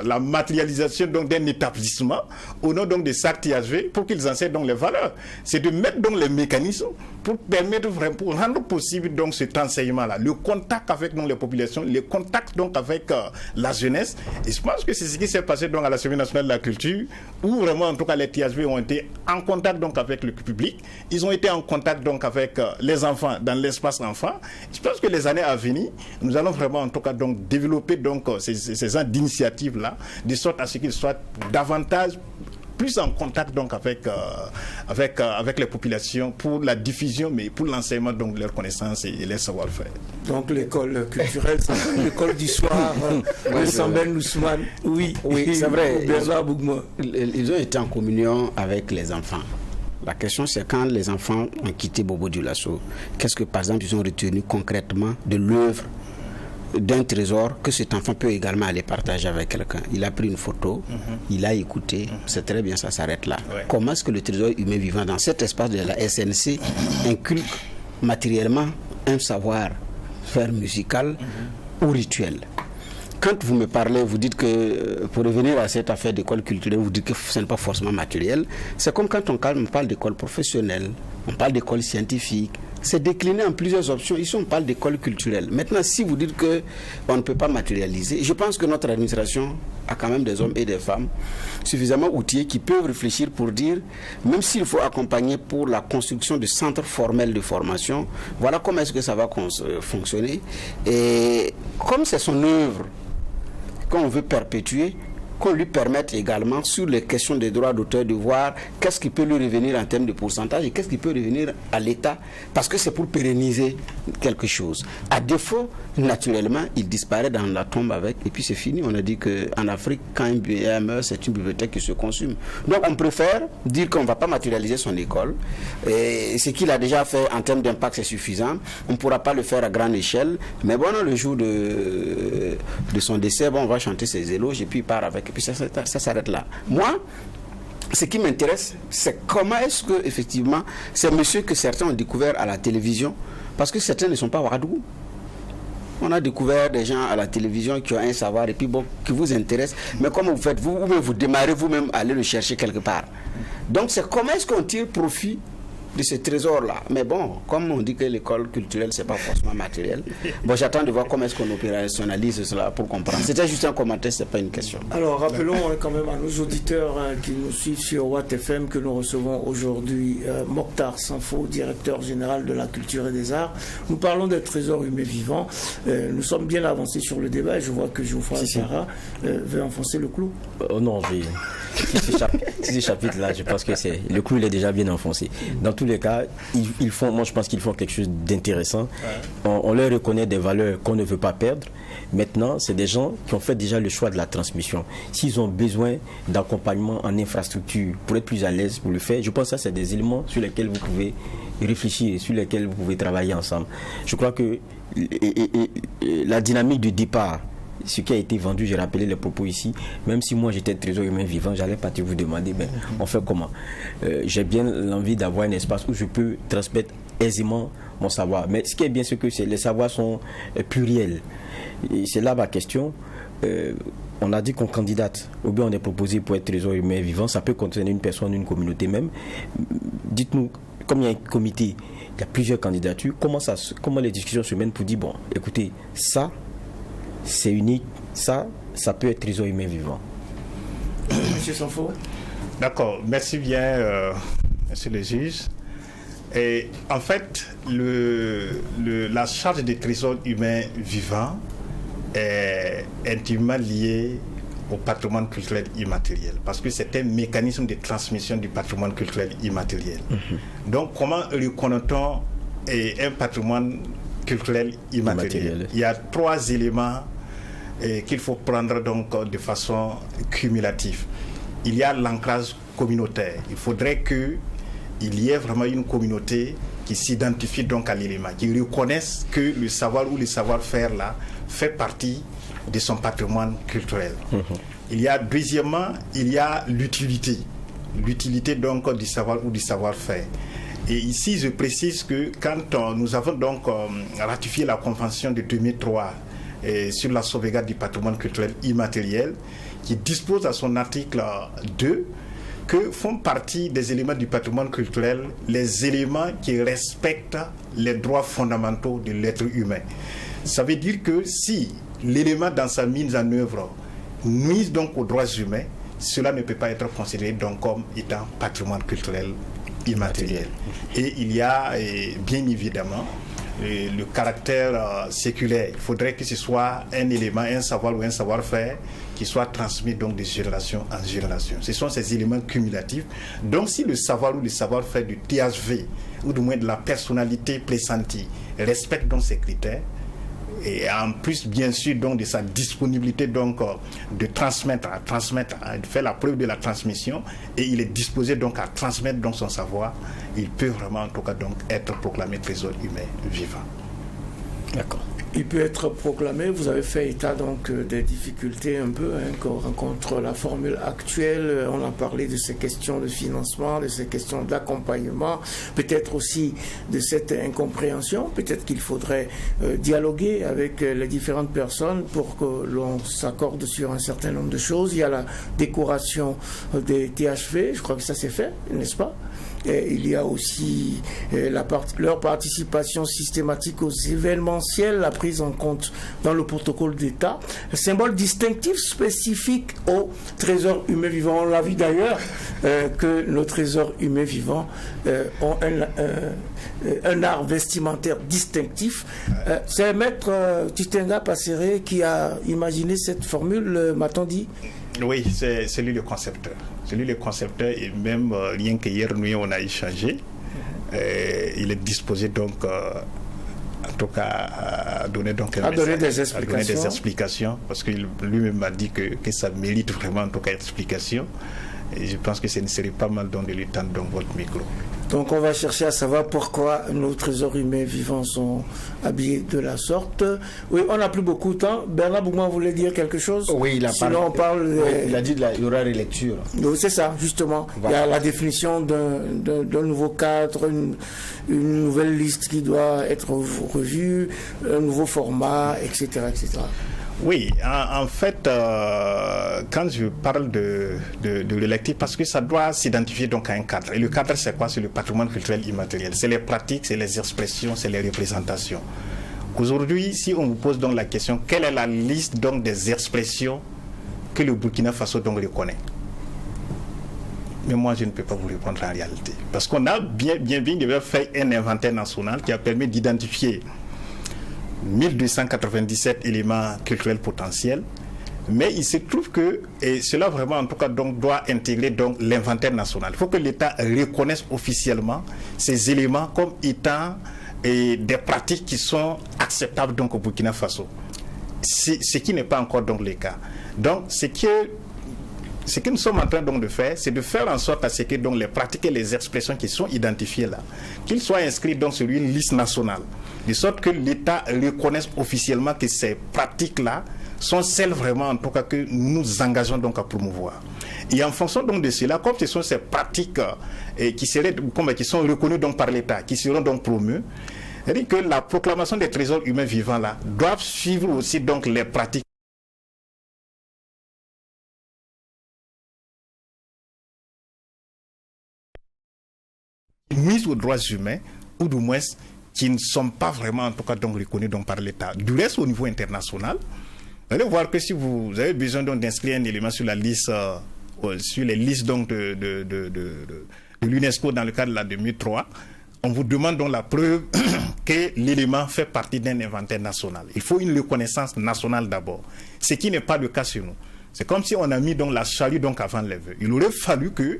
la matérialisation donc d'un établissement au nom donc des SAC THV pour qu'ils enseignent donc les valeurs. C'est de mettre donc les mécanismes pour permettre vraiment, pour rendre possible donc cet enseignement-là, le contact avec donc les populations, le contact donc avec la jeunesse. Et je pense que c'est ce qui s'est passé donc à l'Assemblée nationale de la culture, où vraiment en tout cas les THV ont été en contact donc avec le public. Ils ont été en contact donc avec les enfants dans l'espace enfant. Je pense que les années à venir, nous allons vraiment en tout cas donc développer donc ces genres d'initiatives là, de sorte à ce qu'ils soient davantage plus en contact donc avec les populations pour la diffusion, mais pour l'enseignement donc de leurs connaissances et leurs savoir-faire. Donc l'école culturelle, c'est l'école du soir, de Sambel Ousmane. Oui, c'est vrai. Bougma. Ils ont été en communion avec les enfants. La question, c'est quand les enfants ont quitté Bobo Dioulasso, qu'est-ce que, par exemple, ils ont retenu concrètement de l'œuvre d'un trésor que cet enfant peut également aller partager avec quelqu'un. Il a pris une photo, il a écouté, c'est très bien, ça s'arrête là. Ouais. Comment est-ce que le trésor humain vivant dans cet espace de la SNC inculque matériellement un savoir-faire musical ou rituel? Quand vous me parlez, vous dites que, pour revenir à cette affaire d'école culturelle, vous dites que ce n'est pas forcément matériel. C'est comme quand on parle d'école professionnelle, on parle d'école scientifique. C'est décliné en plusieurs options. Ici, on parle d'école culturelle. Maintenant, si vous dites qu'on ne peut pas matérialiser, je pense que notre administration a quand même des hommes et des femmes suffisamment outillés qui peuvent réfléchir pour dire, même s'il faut accompagner pour la construction de centres formels de formation, voilà comment est-ce que ça va fonctionner. Et comme c'est son œuvre qu'on veut perpétuer, qu'on lui permette également, sur les questions des droits d'auteur, de voir qu'est-ce qui peut lui revenir en termes de pourcentage et qu'est-ce qui peut revenir à l'État, parce que c'est pour pérenniser quelque chose. À défaut, naturellement, il disparaît dans la tombe avec, et puis c'est fini. On a dit qu'en Afrique, quand un BA meurt, c'est une bibliothèque qui se consume. Donc on préfère dire qu'on ne va pas matérialiser son école, et ce qu'il a déjà fait en termes d'impact, c'est suffisant. On ne pourra pas le faire à grande échelle, mais bon, le jour de son décès, bon, on va chanter ses éloges, et puis il part avec, et puis ça s'arrête là. Moi, ce qui m'intéresse, c'est comment est-ce que, effectivement, ces messieurs que certains ont découvert à la télévision, parce que certains ne sont pas Ouagadougou. On a découvert des gens à la télévision qui ont un savoir et puis bon, qui vous intéresse, mais comment vous faites, vous démarrez vous-même à aller le chercher quelque part. Donc c'est comment est-ce qu'on tire profit de ce trésor-là. Mais bon, comme on dit que l'école culturelle, c'est pas forcément matériel, bon, j'attends de voir comment est-ce qu'on opérationnalise cela pour comprendre. C'était juste un commentaire, c'est pas une question. Alors, rappelons quand même à nos auditeurs qui nous suivent sur Watt FM que nous recevons aujourd'hui Mokhtar Sanfo, directeur général de la culture et des arts. Nous parlons des trésors humains vivants. Nous sommes bien avancés sur le débat et je vois que Geoffroy Sarah veut enfoncer le clou. Non, ce chapitre-là, je pense que le clou, il est déjà bien enfoncé. Dans tous les cas, moi je pense qu'ils font quelque chose d'intéressant. On leur reconnaît des valeurs qu'on ne veut pas perdre. Maintenant, c'est des gens qui ont fait déjà le choix de la transmission. S'ils ont besoin d'accompagnement en infrastructure pour être plus à l'aise pour le faire, je pense que ça, c'est des éléments sur lesquels vous pouvez réfléchir et sur lesquels vous pouvez travailler ensemble. Je crois que la dynamique de départ, ce qui a été vendu, j'ai rappelé les propos ici, même si moi j'étais trésor humain vivant, j'allais pas te vous demander, on fait comment? J'ai bien l'envie d'avoir un espace où je peux transmettre aisément mon savoir. Mais ce qui est bien, c'est que les savoirs sont pluriels. Et c'est là ma question. On a dit qu'on candidate, ou bien on est proposé pour être trésor humain vivant, ça peut concerner une personne, une communauté même. Dites-nous, comme il y a un comité, il y a plusieurs candidatures, comment les discussions se mènent pour dire, bon, écoutez, ça, c'est unique, ça peut être trésor humain vivant. Monsieur Sanfo. D'accord, merci bien, monsieur le juge. Et en fait, la charge des trésors humains vivants est intimement liée au patrimoine culturel immatériel, parce que c'est un mécanisme de transmission du patrimoine culturel immatériel. Donc, comment reconnaît-on un patrimoine culturel immatériel? Il y a 3 éléments qu'il faut prendre donc de façon cumulative. Il y a l'ancrage communautaire. Il faudrait qu'il y ait vraiment une communauté qui s'identifie donc à l'élément, qui reconnaisse que le savoir ou le savoir-faire là fait partie de son patrimoine culturel. Il y a deuxièmement, il y a l'utilité donc du savoir ou du savoir-faire. Et ici, je précise que quand nous avons donc ratifié la Convention de 2003 sur la sauvegarde du patrimoine culturel immatériel, qui dispose à son article 2 que font partie des éléments du patrimoine culturel les éléments qui respectent les droits fondamentaux de l'être humain. Ça veut dire que si l'élément dans sa mise en œuvre nuise donc aux droits humains, cela ne peut pas être considéré donc comme étant patrimoine culturel immatériel. Et il y a bien évidemment le caractère séculaire. Il faudrait que ce soit un élément, un savoir ou un savoir-faire qui soit transmis donc de génération en génération. Ce sont ces éléments cumulatifs. Donc si le savoir ou le savoir-faire du THV, ou du moins de la personnalité pressentie, respecte donc ces critères, et en plus bien sûr donc de sa disponibilité donc de transmettre, de faire la preuve de la transmission, et il est disposé donc à transmettre donc son savoir, il peut vraiment en tout cas donc être proclamé trésor humain vivant. D'accord. Il peut être proclamé, vous avez fait état donc des difficultés un peu qu'on rencontre la formule actuelle, on a parlé de ces questions de financement, de ces questions d'accompagnement, peut-être aussi de cette incompréhension, peut-être qu'il faudrait dialoguer avec les différentes personnes pour que l'on s'accorde sur un certain nombre de choses. Il y a la décoration des THV, je crois que ça s'est fait, n'est-ce pas? Et il y a aussi leur participation systématique aux événementiels, la prise en compte dans le protocole d'État, symbole distinctif spécifique au trésor humain vivant. On l'a vu d'ailleurs que nos trésors humains vivants ont un art vestimentaire distinctif. C'est Maître Titenga Passéré qui a imaginé cette formule, m'a-t-on dit, Oui, c'est lui le concepteur. C'est lui le concepteur et même rien qu'hier nuit on a échangé. Il est disposé donc en tout cas à donner donc des explications parce qu'il lui-même m'a dit que ça mérite vraiment en tout cas explication. Et je pense que ce ne serait pas mal donc de lui tendre donc votre micro. Donc on va chercher à savoir pourquoi nos trésors humains vivants sont habillés de la sorte. Oui, on n'a plus beaucoup de temps. Bernard Bougman voulait dire quelque chose? Oui, il a parlé. Il a dit qu'il y aura relecture. C'est ça, justement. Voilà. Il y a la définition d'un nouveau cadre, une nouvelle liste qui doit être revue, un nouveau format, etc. etc. Oui, en fait, quand je parle de l'électif, parce que ça doit s'identifier donc à un cadre. Et le cadre, c'est quoi? C'est le patrimoine culturel immatériel. C'est les pratiques, c'est les expressions, c'est les représentations. Aujourd'hui, si on vous pose donc la question, quelle est la liste donc des expressions que le Burkina Faso donc reconnaît? Mais moi, je ne peux pas vous répondre en réalité. Parce qu'on a bien fait un inventaire national qui a permis d'identifier 1297 éléments culturels potentiels, mais il se trouve que, et cela vraiment en tout cas donc doit intégrer donc l'inventaire national. Il faut que l'État reconnaisse officiellement ces éléments comme étant des pratiques qui sont acceptables donc au Burkina Faso. Ce qui n'est pas encore donc le cas. Donc ce que nous sommes en train donc de faire, c'est de faire en sorte à ce que donc les pratiques et les expressions qui sont identifiées là, qu'ils soient inscrits donc sur une liste nationale, de sorte que l'État reconnaisse officiellement que ces pratiques-là sont celles vraiment en tout cas que nous nous engageons donc à promouvoir. Et en fonction donc de cela, comme ce sont ces pratiques qui sont reconnues donc par l'État, qui seront donc promues, c'est-à-dire que la proclamation des trésors humains vivants là doivent suivre aussi donc les pratiques mises aux droits humains, ou du moins qui ne sont pas vraiment en tout cas donc reconnus donc par l'État. Du reste, au niveau international, vous allez voir que si vous avez besoin donc d'inscrire un élément sur la liste, sur les listes donc de l'UNESCO dans le cadre de la 2003, on vous demande donc la preuve que l'élément fait partie d'un inventaire national. Il faut une reconnaissance nationale d'abord, ce qui n'est pas le cas chez nous. C'est comme si on a mis donc la charrue donc avant les vœux. Il aurait fallu que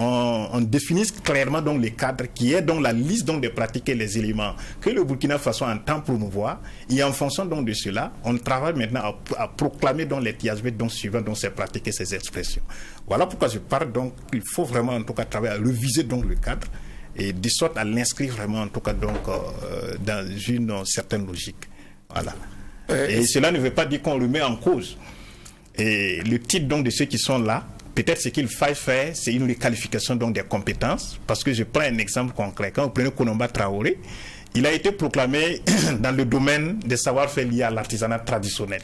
on définisse clairement donc les cadres qui est donc la liste donc des pratiques et les éléments que le Burkina Faso entend promouvoir, et en fonction donc de cela, on travaille maintenant à proclamer donc les THB donc suivant donc ces pratiques et ces expressions. Voilà pourquoi je parle donc il faut vraiment en tout cas travailler à reviser donc le cadre et de sorte à l'inscrire vraiment en tout cas donc dans une certaine logique. Voilà. Et cela ne veut pas dire qu'on le met en cause. Et le titre donc de ceux qui sont là, peut-être ce qu'il faille faire, c'est une requalification donc des compétences. Parce que je prends un exemple concret. Quand vous prenez Konomba Traoré, il a été proclamé dans le domaine des savoir-faire liés à l'artisanat traditionnel.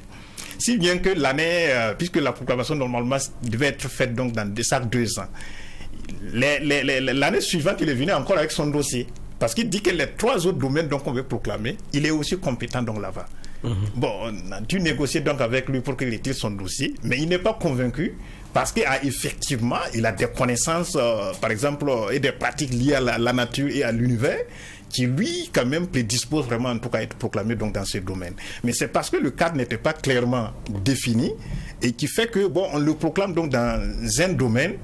Si bien que l'année, puisque la proclamation normalement devait être faite donc dans chaque 2 ans, l'année suivante, il est venu encore avec son dossier. Parce qu'il dit que les 3 autres domaines donc on veut proclamer, il est aussi compétent donc là-bas. Bon, on a dû négocier donc avec lui pour qu'il retire son dossier, mais il n'est pas convaincu parce qu'effectivement, il a des connaissances, par exemple, et des pratiques liées à la nature et à l'univers, qui lui, quand même, prédispose vraiment, en tout cas, à être proclamé donc, dans ce domaine. Mais c'est parce que le cadre n'était pas clairement défini et qui fait que, bon, on le proclame donc dans un domaine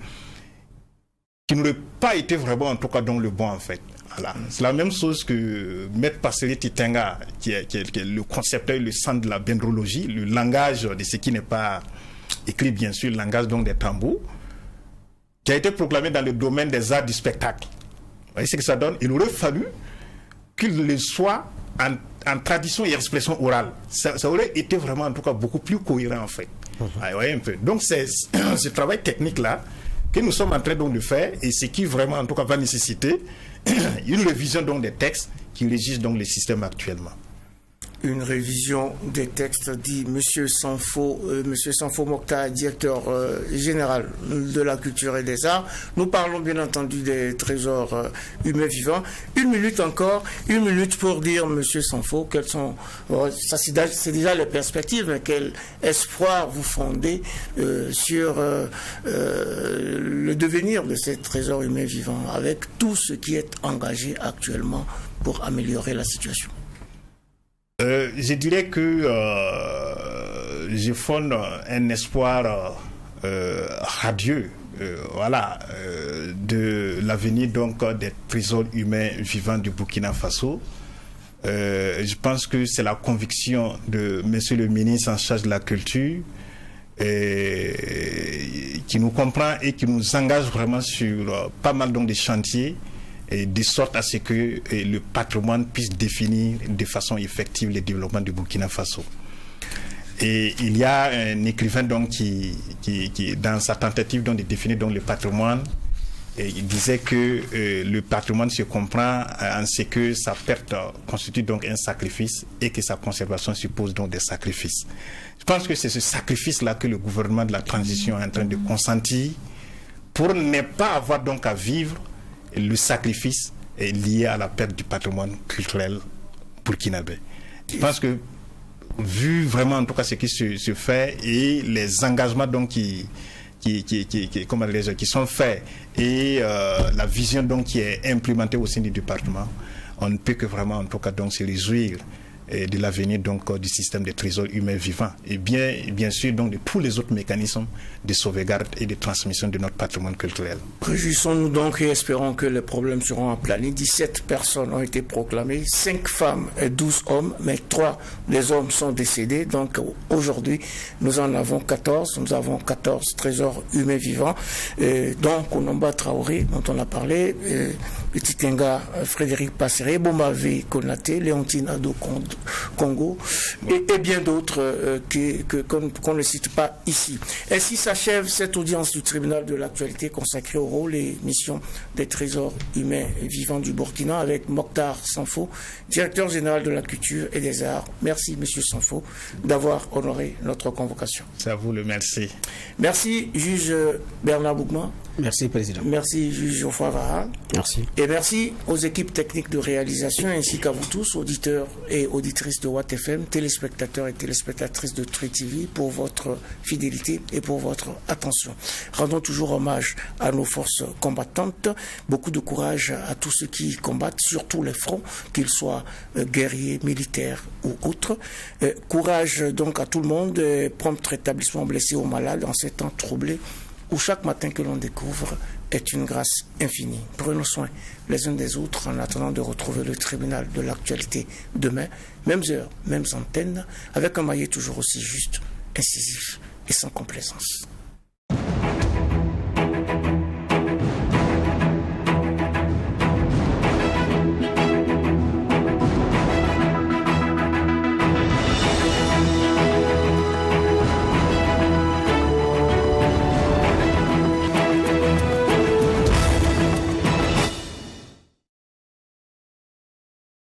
qui n'aurait pas été vraiment, en tout cas, dans le bon, en fait. Voilà. C'est la même chose que Maître Passeri Titenga, qui est le concepteur et le centre de la dendrologie, le langage de ce qui n'est pas écrit, bien sûr, le langage donc des tambours, qui a été proclamé dans le domaine des arts du spectacle. Vous voyez ce que ça donne? Il aurait fallu qu'il le soit en tradition et expression orale. Ça aurait été vraiment, en tout cas, beaucoup plus cohérent, en fait. Vous voyez un peu. Donc, c'est ce travail technique-là que nous sommes en train donc de faire, et ce qui vraiment, en tout cas, va nécessiter une révision donc des textes qui régissent donc les systèmes actuellement. Une révision des textes, dit Monsieur Sanfo Mokhtar, directeur général de la culture et des arts. Nous parlons bien entendu des trésors humains vivants. 1 minute encore, 1 minute pour dire, Monsieur Sanfo, quelles sont, c'est déjà les perspectives, mais quel espoir vous fondez sur le devenir de ces trésors humains vivants avec tout ce qui est engagé actuellement pour améliorer la situation? Je dirais que je fonde un espoir radieux de l'avenir donc des trésors humains vivants du Burkina Faso. Je pense que c'est la conviction de Monsieur le ministre en charge de la culture qui nous comprend et qui nous engage vraiment sur pas mal donc de chantiers, et de sorte à ce que le patrimoine puisse définir de façon effective le développement du Burkina Faso. Et il y a un écrivain donc qui dans sa tentative donc de définir donc le patrimoine, et il disait que le patrimoine se comprend en ce que sa perte constitue donc un sacrifice et que sa conservation suppose donc des sacrifices. Je pense que c'est ce sacrifice-là que le gouvernement de la transition est en train de consentir pour ne pas avoir donc à vivre le sacrifice lié à la perte du patrimoine culturel burkinabé. Je pense que, vu vraiment en tout cas ce qui se fait et les engagements donc qui sont faits et la vision donc qui est implémentée au sein du département, on ne peut que vraiment en tout cas donc se réjouir de l'avenir donc du système des trésors humains vivants et bien sûr donc de tous les autres mécanismes de sauvegarde et de transmission de notre patrimoine culturel. Réjouissons-nous donc et espérons que les problèmes seront aplanis. 17 personnes ont été proclamées, 5 femmes et 12 hommes, mais 3 des hommes sont décédés. Donc aujourd'hui, nous en avons 14. Nous avons 14 trésors humains vivants. Donc Onomba Traoré, dont on a parlé, Titenga Frédéric Passéré, Bomave Konaté, Léontine Ado Congo et bien d'autres qu'on ne cite pas ici. Ainsi s'achève cette audience du tribunal de l'actualité consacrée au rôle et mission des trésors humains vivants du Burkina avec Mokhtar Sanfo, directeur général de la culture et des arts. Merci Monsieur Sanfo d'avoir honoré notre convocation. C'est à vous le merci. Merci juge Bernard Bougma. Merci Président. Merci juge Geoffroy Varal. Merci. Et merci aux équipes techniques de réalisation ainsi qu'à vous tous, auditeurs et auditrices de Watt FM, téléspectateurs et téléspectatrices de Tri TV, pour votre fidélité et pour votre attention. Rendons toujours hommage à nos forces combattantes. Beaucoup de courage à tous ceux qui combattent sur tous les fronts, qu'ils soient guerriers, militaires ou autres. Courage donc à tout le monde. Prompt rétablissement blessés ou malades en ces temps troublés où chaque matin que l'on découvre est une grâce infinie. Prenons soin les uns des autres en attendant de retrouver le tribunal de l'actualité demain, mêmes heures, mêmes antennes, avec un maillet toujours aussi juste, incisif et sans complaisance.